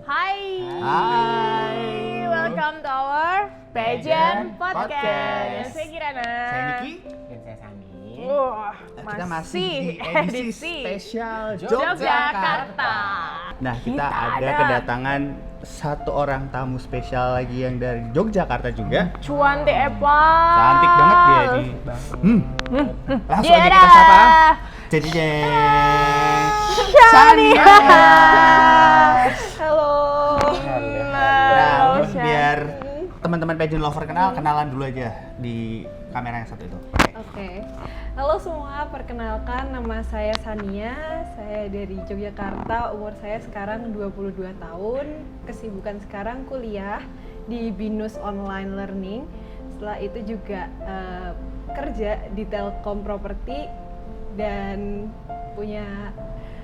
Hai. Hai. Welcome to our Pageant Podcast. Saya Kirana. Saya Niki. Dan saya Sami. Wah, Kita masih di edisi spesial Yogyakarta. Nah, kita ada kedatangan satu orang tamu spesial lagi yang dari Yogyakarta juga. Cuan Teh Epa. Cantik banget dia di. Langsung aja Dia kita dah. sapa. Jadi jeng. Shania. Shania. Halo. Nah, Shan. biar teman-teman pageant lover kenalan dulu aja di kamera yang satu itu. Oke, halo semua, perkenalkan nama saya Sania, saya dari Yogyakarta, umur saya sekarang 22 tahun, kesibukan sekarang kuliah di BINUS Online Learning, setelah itu juga kerja di Telkom Property dan punya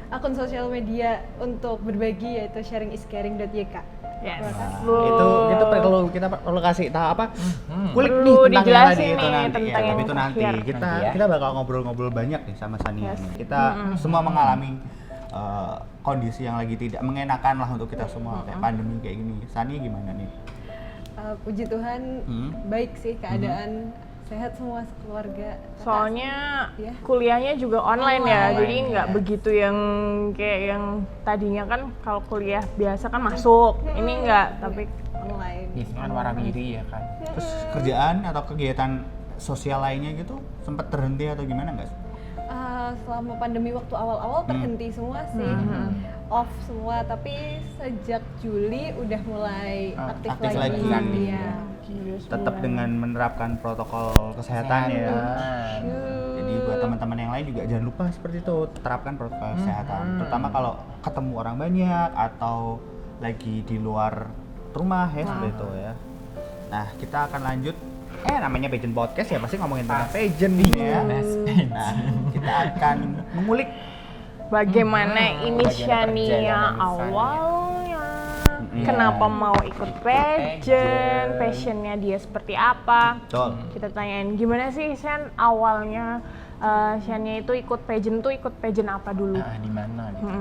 akun sosial media untuk berbagi yaitu sharingiscaring.yk. Yes. Itu kita perlu kasih tahu apa? Kulik nih Perlu tentang yang dijelasin tadi itu nih, nanti tentang ya, tapi yang itu nanti terakhir. kita Nanti ya. kita bakal ngobrol-ngobrol banyak nih sama Sania Yes. nih. Kita semua mengalami kondisi yang lagi tidak mengenakan lah untuk kita semua kayak pandemi kayak gini. Sania gimana nih? Puji Tuhan, baik sih keadaan, sehat semua keluarga. Soalnya Ya. kuliahnya juga online ya, Online, jadi nggak ya. begitu yang kayak yang tadinya kan kalau kuliah biasa kan masuk, ini nggak, tapi online. Biasanya kan warawiri ya kan. Terus kerjaan atau kegiatan sosial lainnya gitu sempat terhenti atau gimana nggak? Selama pandemi waktu awal-awal terhenti semua sih, off semua. Tapi sejak Juli udah mulai aktif aktif lagi. lagi. Iya. Tetap dengan menerapkan protokol kesehatan ya. Jadi buat teman-teman yang lain juga jangan lupa seperti itu, terapkan protokol kesehatan. Terutama kalau ketemu orang banyak atau lagi di luar rumah ya seperti itu ya. Nah, kita akan lanjut. Namanya Pageant Podcast ya pasti ngomongin tentang pageant nih ya. Nah, kita akan mengulik bagaimana ini Bagaimana Shania perjalanan awalnya, kenapa mau ikut pageant, passionnya dia seperti apa. betul. Kita tanyain gimana sih Shan awalnya Shania itu ikut pageant apa dulu? Nah, di mana gitu.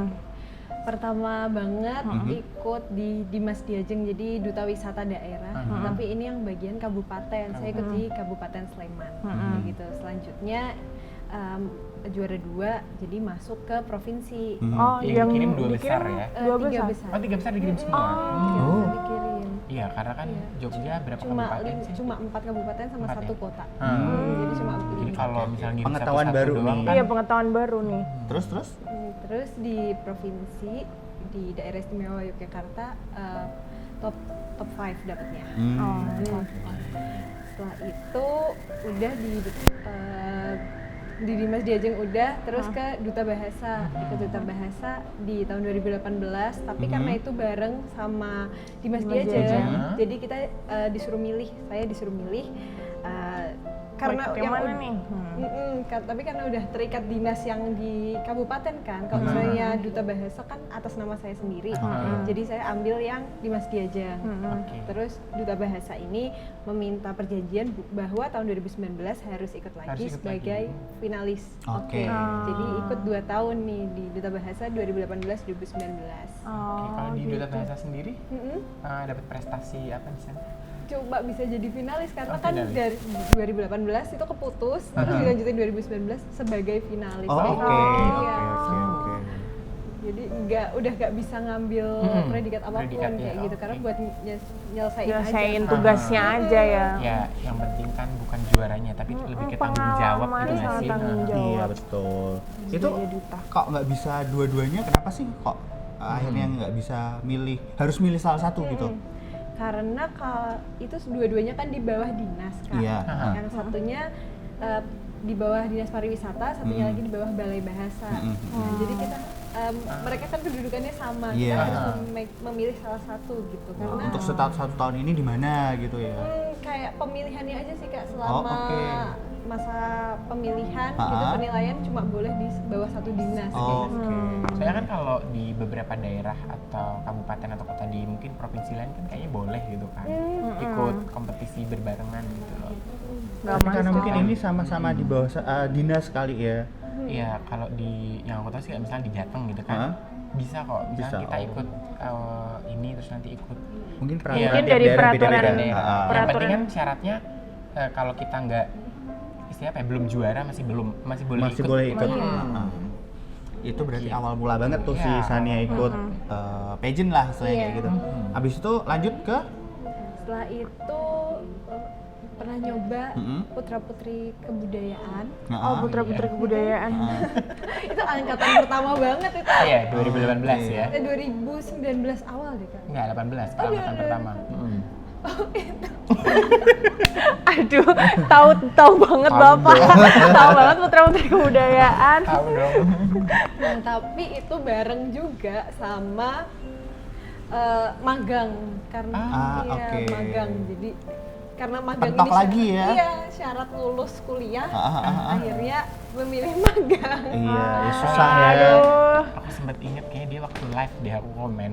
Pertama banget ikut di Dimas Diajeng, jadi duta wisata daerah. Tapi ini yang bagian kabupaten. Saya ikut di Kabupaten Sleman. Kayak gitu. Selanjutnya juara 2, jadi masuk ke provinsi. Oh, Yang dikirim dua besar ya? Dua 3 besar. besar. Oh, 3 besar dikirim semua. Tiga dikirim. Iya, karena kan Jogja berapa kabupaten sih? Cuma 4 kabupaten sama 1 ya? kota. Hmm. Jadi cuma Jadi kalau misalnya ngirim Pengetahuan satu-satu baru doang nih. kan, Iya, pengetahuan baru nih. Terus Terus di provinsi di daerah istimewa Yogyakarta top 5 dapatnya. Setelah itu udah di Dimas Diajeng udah, terus ke Duta Bahasa, ikut Duta Bahasa di tahun 2018. Tapi karena itu bareng sama Dimas Diajeng, jadi kita disuruh milih. Saya disuruh milih karena Ikut yang mana nih? tapi karena udah terikat dinas yang di kabupaten kan. Kalau misalnya Duta Bahasa kan atas nama saya sendiri, jadi saya ambil yang Dimas Diajeng. Oke. Terus Duta Bahasa ini meminta perjanjian bahwa tahun 2019 harus ikut lagi Harus ikut sebagai lagi. finalis. Oke. Jadi ikut 2 tahun nih di Duta Bahasa 2018-2019. Oke, kalau di Duta gitu. Bahasa sendiri dapat prestasi apa di sana? Coba bisa jadi finalis karena Oh, kan finalis. dari 2018 itu keputus, terus dilanjutin 2019 sebagai finalis. Oh, Gitu. oke. Iya. Oke. Jadi udah nggak bisa ngambil predikat apapun Predikat ya, kayak gitu karena oke. buat nyelesain Nyelesain aja. tugasnya aja ya. Ya, yang penting kan bukan juaranya, tapi lebih ke tanggung jawab pengalaman gitu nggak sama sih? tanggung jawab. Iya, betul. Itu Jadi duta. kok nggak bisa dua-duanya? Kenapa sih kok akhirnya nggak bisa milih? Harus milih salah satu gitu? Karena itu dua-duanya kan di bawah dinas kan. Iya. Yang satunya di bawah dinas pariwisata, satunya lagi di bawah balai bahasa. Nah, jadi kita mereka kan kedudukannya sama. Iya. Kita harus memilih salah satu gitu. Karena Untuk satu tahun ini di mana gitu ya? kayak pemilihannya aja sih Kak, selama Oh, oke. masa pemilihan gitu penilaian cuma boleh di bawah satu dinas Oh, kayak gitu. oke. Soalnya kan kalau di beberapa daerah atau kabupaten atau kota di mungkin provinsi lain kan kayaknya boleh gitu kan ikut kompetisi berbarengan gitu loh. Nggak Tapi karena masuk. mungkin ini sama-sama di bawah dinas kali ya. Iya, kalau di yang aku tahu sih misalnya di Jateng gitu kan. Hah? Bisa kok, misalnya Bisa, kita oh. ikut ini terus nanti ikut. Mungkin Iya, peraturan mungkin tiap dari daerah peraturan beda-beda. ini. Ah. Yang Peraturan. penting kan syaratnya kalau kita nggak istilahnya apa ya, belum juara masih boleh Masih ikut. boleh ikut. Iya. Ah. Itu berarti awal mula banget tuh si Iya. Sania ikut pageant lah istilahnya kayak Iya. gitu. Habis itu lanjut ke Setelah itu pernah nyoba Mm-mm. putra putri kebudayaan. Oh, putra-putri kebudayaan. Itu angkatan pertama banget itu. Iya, 2018 Oke. ya. 2019 awal deh kak. Enggak, 18 angkatan pertama. Aduh, tahu banget Tahu Bapak. dong. Tahu banget putra-putri kebudayaan. Tahu dong. Nah, tapi itu bareng juga sama magang karena oke. magang. Jadi karena magang Pentok ini lagi ya? Iya, syarat lulus kuliah. Akhirnya memilih magang. Iya, ya susah ya. Aduh. Aku sempat inget kayaknya dia waktu live dia aku komen.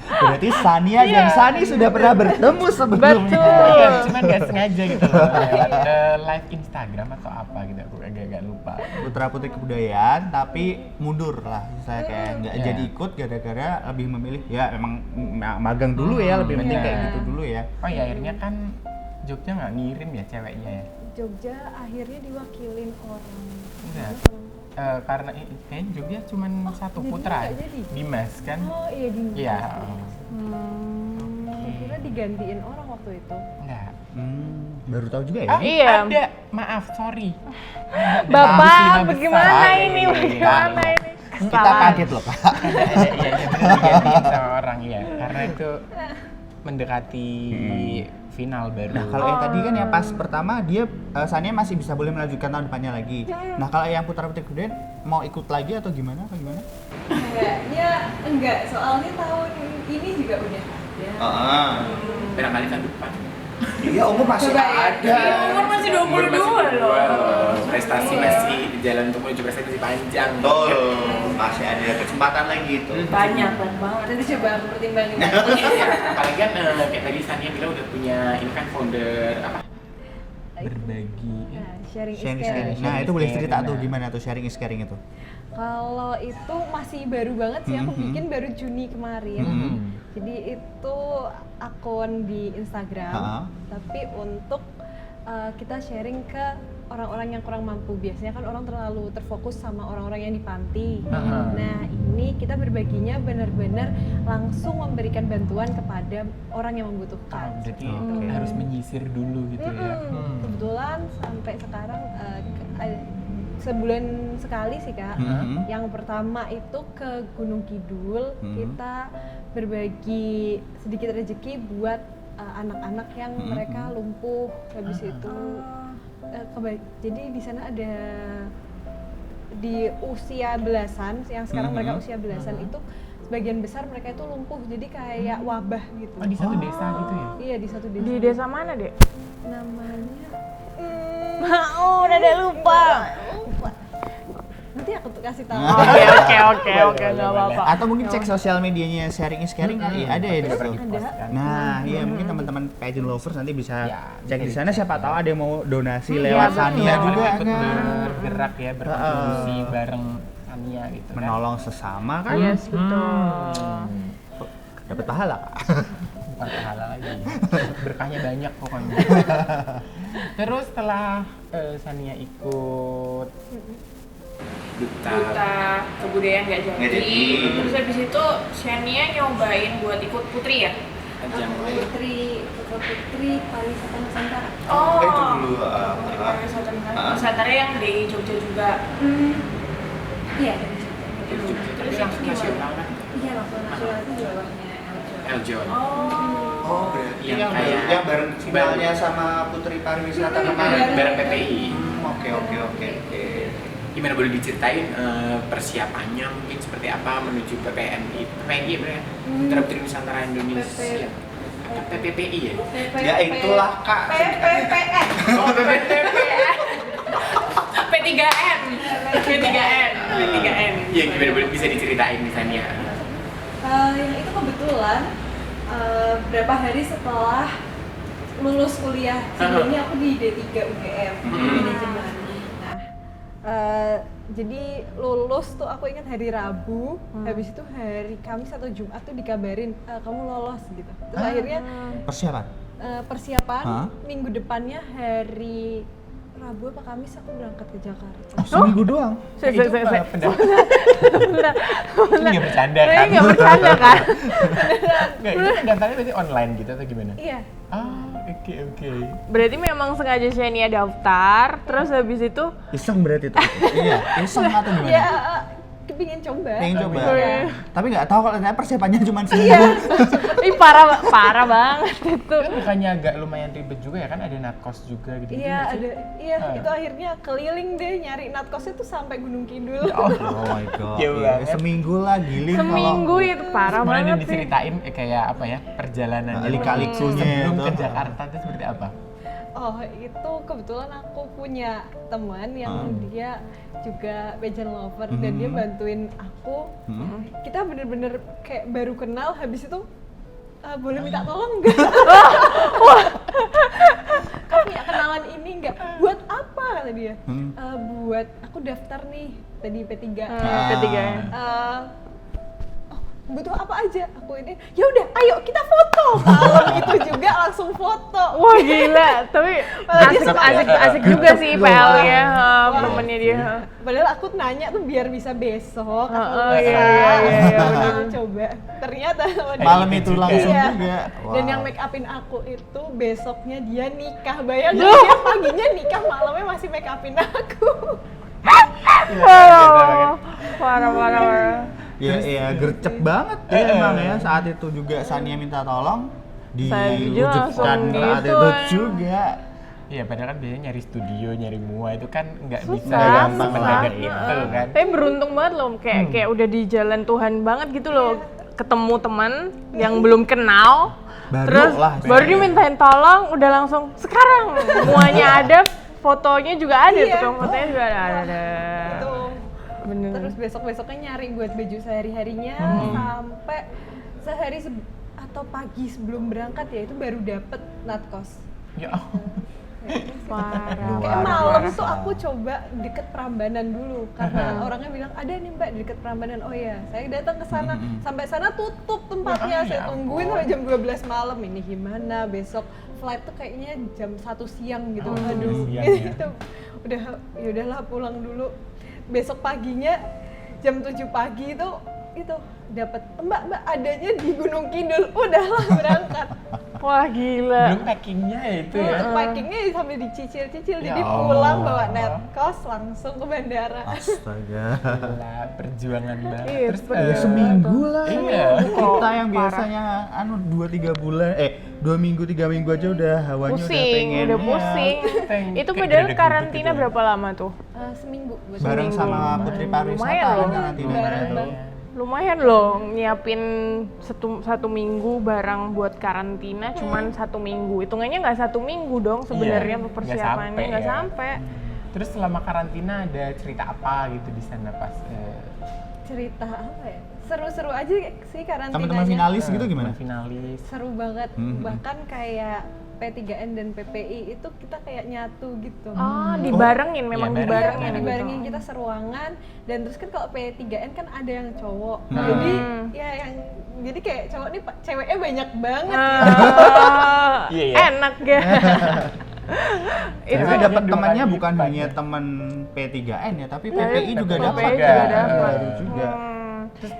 Berarti Sania dan Sani sudah pernah bertemu sebelumnya. Betul. Iya, cuman nggak sengaja gitu loh. Lewat live Instagram atau apa gitu, aku agak lupa. Putra putri kebudayaan tapi mundur lah, saya kayak nggak Iya. jadi ikut gara-gara lebih memilih ya emang magang dulu ya, lebih penting kayak gitu dulu ya. Oh ya, akhirnya kan Jogja nggak ngirim ya ceweknya ya? Jogja akhirnya diwakilin orang. Enggak. Karena kayaknya Jogja cuma satu jadi putra, nggak jadi? Dimas kan? Oh iya di. Iya. Kira digantiin orang waktu itu. Enggak. Baru tahu juga ya. Ah, Iya. ada. Maaf, sorry. Bapak, Masih bagaimana besar. ini? Iya, Bagaimana iya. ini? Kita Salah. kaget loh Kak. Iya, bener digantiin sama orang ya. Karena itu mendekati final baru. Nah kalau yang tadi kan ya pas pertama dia Sania masih bisa boleh melanjutkan tahun depannya lagi. Nah kalau yang putra putri kebudayaan mau ikut lagi atau gimana? Apa gimana? Enggak, soalnya tahun ini juga udah ada. Barangkali tahun depan. Iya umur masih Coba ya. ada. Umur masih 22 loh. Prestasi masih di jalan untuk menuju prestasi masih panjang. Betul. Masih ada kesempatan lagi itu. Banyak banget. Nanti coba aku pertimbangin. Apalagi kan kayak tadi Sania bilang udah punya ini kan founder apa? Berbagi. Nah, sharing is Sharing is caring. caring. Nah itu boleh cerita tuh Nah. gimana tuh sharing is caring itu? Kalau itu masih baru banget sih, aku bikin baru Juni kemarin. Jadi itu akun di Instagram, tapi untuk kita sharing ke orang-orang yang kurang mampu. Biasanya kan orang terlalu terfokus sama orang-orang yang di panti. Nah ini kita berbaginya benar-benar langsung memberikan bantuan kepada orang yang membutuhkan. Jadi harus menyisir dulu gitu ya. Kebetulan sampai sekarang sebulan sekali sih kak. Yang pertama itu ke Gunung Kidul, kita berbagi sedikit rezeki buat anak-anak yang mereka lumpuh. Habis itu jadi di sana ada di usia belasan, yang sekarang mereka usia belasan itu sebagian besar mereka itu lumpuh, jadi kayak wabah gitu. Oh, di satu desa gitu ya? Iya, di satu desa. Di desa mana, Dek? Namanya Oh, udah deh lupa. nanti aku tuh kasih tahu. Oke, nggak apa-apa. Atau mungkin cek sosial medianya sharing is caring kali ada ya di situ. Ada. Nah, iya mungkin teman-teman pageant lovers nanti bisa Ya, cek di sana, siapa tahu ada yang mau donasi Iya, lewat betul. Sania juga ikut kan. bergerak ya, berkontribusi bareng Sania gitu kan. Menolong sesama kan. Yes, betul. Dapat pahala. Bukan pahala lagi, berkahnya banyak pokoknya. Terus setelah Sania ikut Duta kebudayaan nggak jadi. Nggak jadi. Terus habis itu Shania nyobain buat ikut putri ya? ajang Putri Pariwisata Nusantara. Oh, Itu dulu, Putri Pariwisata Nusantara yang di Jogja juga. Iya. Terus yang itu gimana? nasional kan? Iya, langsung nasional itu di bawahnya. Eljon. Oh, berarti Yang kayak- yang bareng finalnya sama Putri Pariwisata kemarin. Bareng PPI. Oke. Gimana, boleh diceritain persiapannya mungkin seperti apa menuju PPNI? PPNI ya berarti? Putra Putri Nusantara Indonesia. Apa PPPI ya? Ya itulah Kak. PPPN. Oh, PPPI. P3N. Iya, gimana, boleh bisa diceritain di Sania? Yang itu kebetulan berapa hari setelah lulus kuliah. Sebelumnya aku di D3 UGM manajemen. Jadi lulus tuh aku ingat hari Rabu, habis itu hari Kamis atau Jumat tuh dikabarin kamu lolos gitu. Terus akhirnya Persiapan? persiapan Hah? minggu depannya hari Rabu apa Kamis aku berangkat ke Jakarta. Seminggu doang? Itu Bentar. Ini nggak bercanda Ini kan? nggak bercanda kan? Nggak, itu pendaftarannya berarti online gitu atau gimana? Iya, Oke. Berarti memang sengaja Shania daftar, terus habis itu Iseng berarti itu? Iya, iseng atau gimana? ya kepingin coba. Pengen coba? Iya. Tapi nggak tahu kalau ternyata persiapannya cuma seminggu. ih parah banget itu. Kan bukannya agak lumayan ribet juga ya kan, ada natkos juga gitu. Iya ada, iya Ah. itu akhirnya keliling deh nyari natkosnya tuh sampai Gunung Kidul. Oh my god. Jauh Iya, banget. seminggu lah giling Seminggu itu parah Malah banget sih. diceritain kayak apa ya, perjalanan lika-likunya sebelum itu. ke Jakarta itu seperti apa? Oh itu kebetulan aku punya teman yang dia juga pageant lover dan dia bantuin aku. Kita bener-bener kayak baru kenal, habis itu boleh minta tolong nggak? Kamu punya kenalan ini nggak? Buat apa kata dia? Buat aku daftar nih tadi P3. Ketiga. Butuh apa aja? Aku ini, ya udah, ayo kita foto. Malam itu juga langsung foto. Wah gila, tapi Malah dia asik juga sih PL-nya, temennya dia. Padahal aku nanya tuh biar bisa besok atau Oh, lusa. iya, benar. Coba. Ternyata sama dia. Malam itu langsung Iya. juga. Dan Wow. yang make upin aku itu besoknya dia nikah. Bayangin dia paginya nikah, malamnya masih make upin aku. Parah. Iya, gercep banget ya emang ya. Saat itu juga Sania minta tolong Saya juga diwujudkan langsung saat gitu. itu juga. Iya, padahal kan biasanya nyari studio, nyari mua itu kan nggak bisa Susah, gampang susah. mendadak itu kan. Tapi beruntung banget loh, kayak udah di jalan Tuhan banget gitu loh. Ketemu teman yang belum kenal, Baru terus lah, baru istilahnya. dimintain tolong, udah langsung sekarang semuanya ada, fotonya juga ada, Iya. tukang fotonya juga ada. Itu. Bener. Terus besok-besoknya nyari buat baju sehari-harinya sampai sehari atau pagi sebelum berangkat ya itu baru dapet natkos. Ya ampun. Parah. Kayak malam tuh aku coba deket Prambanan dulu karena orangnya bilang ada nih Mbak di deket Prambanan. Oh ya, saya datang ke sana. Sampai sana tutup tempatnya. Saya tungguin sampai jam 12 malam. Ini gimana? Besok flight tuh kayaknya jam 1 siang gitu. Aduh, siang ya. gitu. Udah ya udahlah pulang dulu. Besok paginya jam 7 pagi itu dapat Mbak adanya di Gunung Kidul. Udahlah berangkat. Wah gila. Belum packingnya itu ya. Packingnya sambil dicicil-cicil, Ya jadi Allah. pulang bawa netkos langsung ke bandara. Astaga. Gila, perjuangan banget. Iya, Terus Ya seminggu lah. Iya. Kita yang Parah. biasanya 2-3 bulan 2 minggu 3 minggu aja udah hawanya udah Pusing, pengen. udah ya. pusing. Pengen Itu kayak padahal gede-gede karantina gitu. berapa lama tuh? Seminggu buat Bareng Seminggu. sama Putri Pariwisata Lumayan kan loh. karantina Bareng itu. banget. Lumayan loh nyiapin satu minggu barang buat karantina cuman 1 minggu. Hitungannya nggak 1 minggu dong sebenarnya Iya, persiapannya nggak ya. sampai. Terus selama karantina ada cerita apa gitu di sana pas cerita apa ya? Seru-seru aja sih karantinanya. Teman-teman finalis gitu gimana? Finalis. Seru banget. Bahkan kayak P3N dan PPI itu kita kayak nyatu gitu. Oh, dibarengin memang Iya, dibarengin. bareng. Dibarengin kita seruangan dan terus kan kalau P3N kan ada yang cowok. Hmm. Jadi ya jadi kayak cowok nih ceweknya banyak banget. Iya, iya. Enak ya. Itu Itu dapat dua temannya kali bukan lipat hanya ya. teman P3N ya, tapi Iya, PPI juga PPI dapat. juga kan? dapat. Baru juga. Terus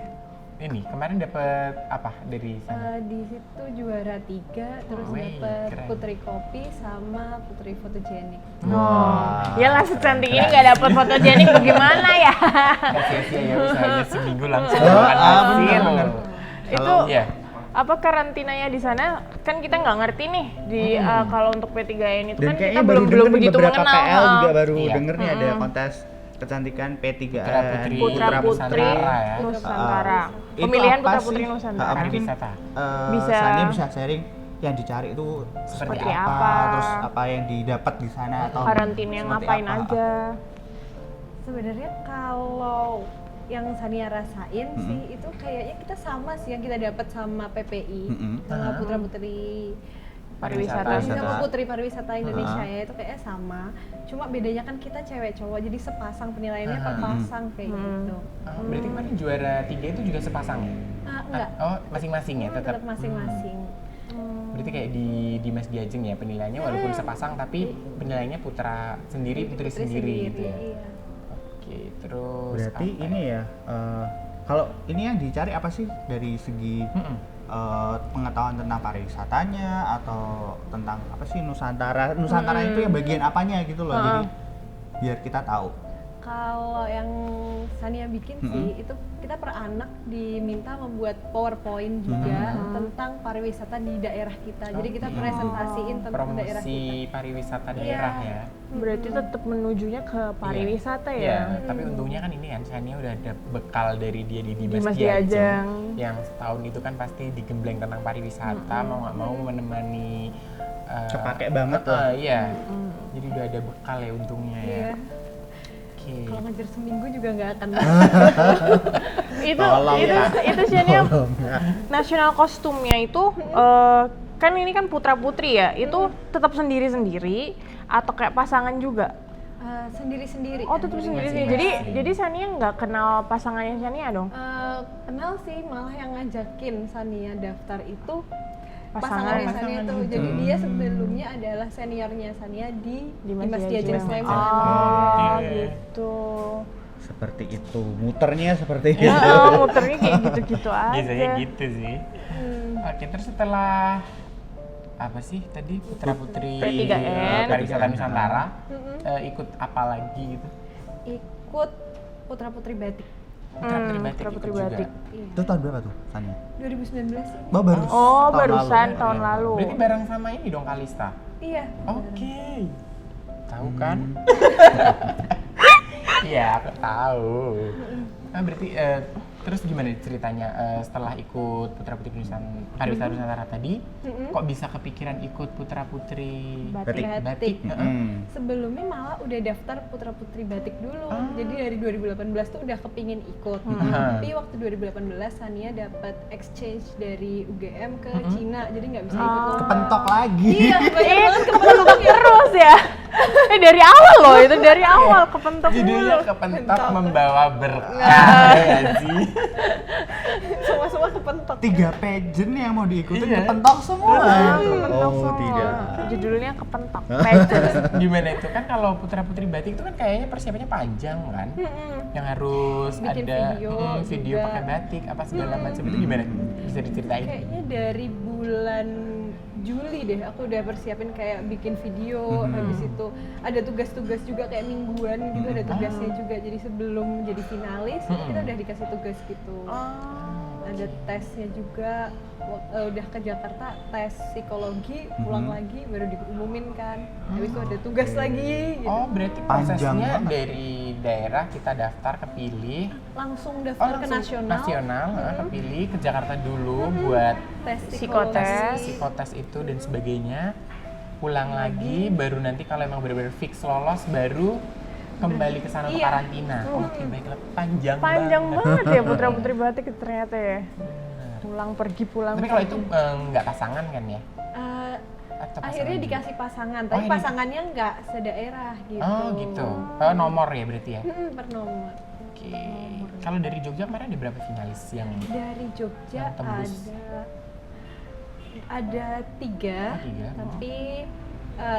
ini kemarin dapat apa dari sana? Di situ juara 3, terus Wih, dapet keren. putri kopi sama putri fotogenik. Oh, iyalah secantik ini nggak dapet fotogenik bagaimana ya? Nggak sia-sia ya usahanya seminggu langsung Oh, makan hasil. bener. Itu Kalau- Iya. apa karantinanya di sana kan kita nggak ngerti nih di kalau untuk P3N itu Dan kan kita kayaknya belum baru denger nih begitu beberapa mengenal. PL juga baru Iya. denger nih ada kontes kecantikan P3N Putra-putri Putra Putri Nusantara ya. Nusantara. Itu Pemilihan apa Putra sih? Putri Nusantara. Mungkin wisata. Bisa. Sania bisa sharing yang dicari itu seperti Seperti apa, apa. terus apa yang didapat di sana atau Karantina yang seperti ngapain apa? aja? Sebenarnya kalau yang Sania rasain sih itu kayaknya kita sama sih yang kita dapat sama PPI Mm-mm. sama putra putri pariwisata. sama Putri Pariwisata Indonesia ya, itu kayaknya sama. Cuma bedanya kan kita cewek cowok, jadi sepasang penilaiannya per pasang kayak gitu. Berarti kemarin juara 3 itu juga sepasang ya? Enggak. Oh, masing-masing ya tetap. Tetap masing-masing. Berarti kayak di Mas Jajeng ya penilaiannya walaupun sepasang tapi penilaiannya putra sendiri, putri sendiri gitu ya. Iya. Oke, terus Berarti apa ini ya, kalau ini yang dicari apa sih dari segi pengetahuan tentang pariwisatanya atau tentang apa sih Nusantara itu ya bagian apanya gitu loh, jadi biar kita tahu. Kalau yang Sania bikin sih, itu kita per anak diminta membuat PowerPoint juga tentang pariwisata di daerah kita. Jadi kita presentasiin tentang daerah kita. promosi pariwisata daerah ya. Berarti tetap menujunya ke pariwisata Iya, ya. tapi untungnya kan ini kan Sania udah ada bekal dari dia di Dimas Dimas Jajeng. Jajeng yang setahun itu kan pasti digembleng tentang pariwisata, mau nggak mau menemani Kepake banget lah. Iya, jadi udah ada bekal ya untungnya ya. Iya. Oke. Kalau ngajar seminggu juga nggak akan. itu Shania nasional kostumnya itu kan ini kan putra putri ya, itu tetap sendiri-sendiri atau kayak pasangan juga? Sendiri-sendiri. Oh tetap sendiri-sendiri. Jadi Sania nggak kenal pasangannya Sania dong? Kenal sih, malah yang ngajakin Sania daftar itu Pasangan. pasangannya Sania tuh. Jadi dia sebelumnya adalah seniornya Sania di Dimas Jajeng Sleman. Oh gitu. Seperti itu, muternya seperti itu. Ya, muternya kayak gitu-gitu aja. Biasanya gitu sih. Oke, terus setelah apa sih tadi putra putri P3N. pariwisata Nusantara ikut apa lagi gitu? Ikut Putra Putri Batik Putra putri batik Putra ikut Putri juga. Batik. Itu tahun berapa tuh, Sania? 2019 sih. Baru Oh tahun barusan lalu. tahun lalu. Berarti bareng sama ini dong Kalista. Iya. Oke. Tahu kan? Iya, aku tahu. Nah, berarti terus gimana ceritanya setelah ikut Putra Putri Pariwisata Nusantara tadi, kok bisa kepikiran ikut Putra Putri Batik. Heeh. Sebelumnya malah udah daftar Putra Putri Batik dulu. Jadi dari 2018 tuh udah kepingin ikut. Tapi waktu 2018 Sania dapat exchange dari UGM ke Cina, jadi nggak bisa ikut lomba. Kepentok lagi. Iya, banyak banget Kepentok terus ya. Dari awal loh, itu dari awal kepentok Judulnya dulu. kepentok membawa berkah ya sih. Semua kepentok. 3 pageant yang mau diikutin Iya. kepentok semua. Kepentok Oh, semua. tidak. Judulnya kepentok. Pageant. Gimana itu kan kalau Putra Putri Batik itu kan kayaknya persiapannya panjang kan? Yang harus Bikin ada video juga. pakai batik apa segala macam itu gimana? Bisa diceritain? Kayaknya dari bulan Juli deh aku udah persiapin kayak bikin video, habis itu ada tugas-tugas juga kayak mingguan gitu, ada tugasnya juga, jadi sebelum jadi finalis kita udah dikasih tugas gitu. Ada tesnya juga, udah ke Jakarta tes psikologi, pulang lagi baru diumumin kan, habis itu ada tugas lagi gitu. Oh, berarti Panjang prosesnya banget. dari daerah kita daftar kepilih, Langsung daftar ke nasional, kepilih ke Jakarta dulu buat tes Psikotes. psikotes itu dan sebagainya. Pulang lagi baru nanti kalau emang benar-benar fix lolos baru kembali ke sana untuk Iya. karantina. Oke, baiklah, panjang Banget ya Putra Putri Batik ternyata ya. Pulang pergi pulang. Tapi kalau itu nggak pasangan kan ya? Atau akhirnya pasangan juga? dikasih pasangan, Oh, tapi ini- pasangannya nggak sedaerah gitu. Oh gitu. Nomor ya berarti ya? Per nomor. Oke. Kalau dari Jogja kemarin ada berapa finalis yang Dari Jogja Yang tembus. ada 3, tiga? tapi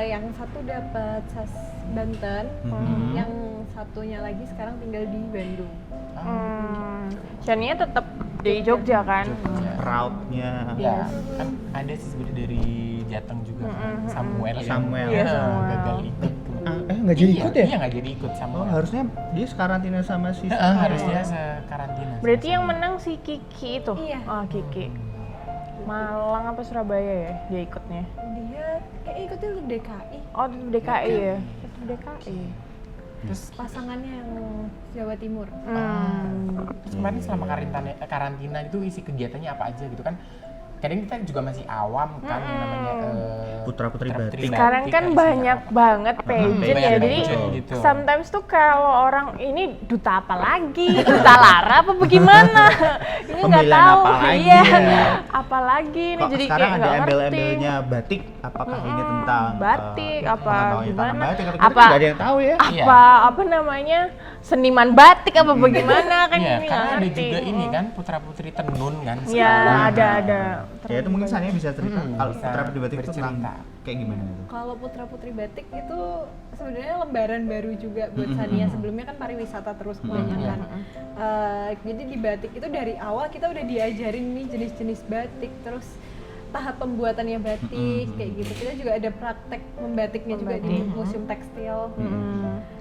yang satu dapat SAS Banten, yang satunya lagi sekarang tinggal di Bandung. Shania tetap di Jogja kan? Jogja. Proudnya. Ya, kan ada sih sebenarnya dari Jateng juga kan. Samuel. Samuel. Iya, Ya, Samuel. gagal ikut. Nggak jadi ikut ya? Iya, nggak jadi ikut Oh, Samuel. harusnya dia sekarantina sama si Harusnya sekarantina. Berarti yang menang si Kiki itu? Iya. Oh Kiki. Malang apa Surabaya ya dia ikutnya? Dia kayak ikutnya ke DKI, Oh di DKI ya? Itu DKI. Terus pasangannya yang Jawa Timur. terus kemarin selama karantina itu isi kegiatannya apa aja gitu kan? kadang kita juga masih awam kan yang namanya Putra-putri batik. Sekarang kan banyak banget pageant ya, banyak jadi pageant gitu. sometimes tuh kalau orang ini duta apa lagi, duta Lara apa bagaimana, ini nggak Pemilihan tahu, apa lagi iya, ya. apalagi ini Kok jadi sekarang kayak ada nggak ngerti. embel-embelnya batik, apakah ini tentang batik, apa pengetahuan tentang gimana, batik, atau apa kita nggak ada yang tahu ya. Iya. apa namanya seniman batik apa bagaimana kan Iya, ini nggak karena ada ngerti. juga ini kan putra-putri tenun kan Ya sekarang. ada. Ya itu mungkin Sania bisa cerita kalau bisa putra-putri batik itu tentang bercerita. kayak gimana itu? Kalau putra-putri batik itu sebenarnya lembaran baru juga buat Sania. Sebelumnya kan pariwisata terus kebanyakan. Jadi di batik itu dari awal kita udah diajarin nih jenis-jenis batik, terus tahap pembuatannya batik kayak gitu. Kita juga ada praktek membatiknya juga di museum tekstil.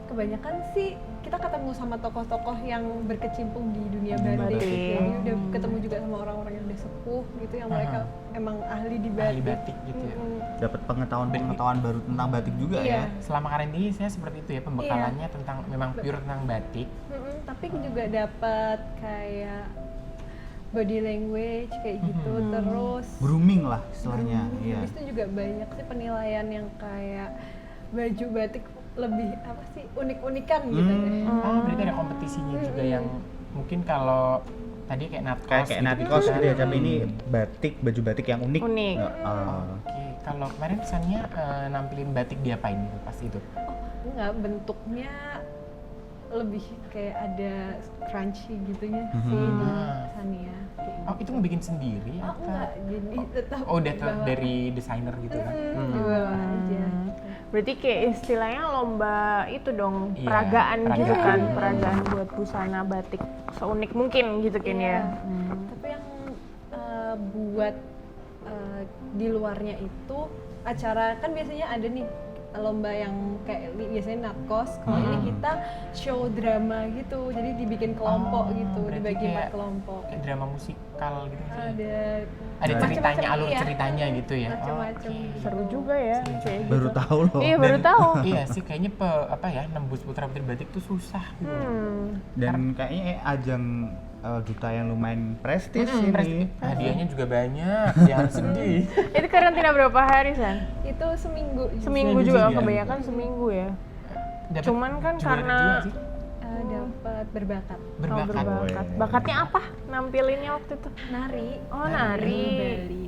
Kebanyakan sih kita ketemu sama tokoh-tokoh yang berkecimpung di dunia batik. batik. Jadi udah ketemu juga sama orang-orang yang udah sepuh gitu, yang mereka emang ahli di batik. Ahli batik gitu ya. Dapat pengetahuan baru tentang batik juga Iya. ya. Selama karantina ini saya seperti itu ya, pembekalannya tentang memang pure tentang batik. Tapi juga dapat kayak body language kayak gitu, terus Grooming lah istilahnya. Iya. habis itu juga banyak sih penilaian yang kayak baju batik lebih apa sih unik-unikan gitu deh. Oh, berarti ada kompetisinya juga yang mungkin kalau tadi kayak natkos Kayak natkos gitu ya, tapi ini batik, baju batik yang unik. Unik. Oke, kalau kemarin pesannya nampilin batik diapain gitu pas itu? Enggak, bentuknya lebih kayak ada crunchy gitunya sih di Sania kayak gitu. Oh, itu ngebikin sendiri Oh, atau? enggak, jadi tetap Oh, udah di bawah. dari desainer gitu kan? Di bawah aja. Berarti kayak istilahnya lomba itu dong, Iya, peragaan gitu peragaan. kan, peragaan buat busana batik seunik mungkin gitu kan ya. Tapi yang buat di luarnya itu acara kan biasanya ada nih lomba yang kayak biasanya natkos. Kalau ini kita show drama gitu, jadi dibikin kelompok gitu, berarti dibagi kayak- 4 kelompok. Kayak drama musikal gitu sih. Ada Ada ceritanya, macam-macam, alur iya. ceritanya gitu ya. Macam-macam. Oke. Seru juga ya. kayak gitu. Baru tahu loh. Iya baru tahu. Iya sih, kayaknya nembus putra-putri batik tuh susah gitu. Dan kayaknya ajang duta yang lumayan prestis ini. Hadiahnya juga banyak, jangan sedih. Itu karantina berapa hari San? Itu seminggu. Seminggu Seminggu juga, juga. kebanyakan seminggu ya. Dapat Cuman kan juara karena- juga sih. Dapat berbakat. Berbakat. Berbakat. Oh, iya. Bakatnya apa? Nampilinnya waktu itu? Nari. Oh nari. Bali.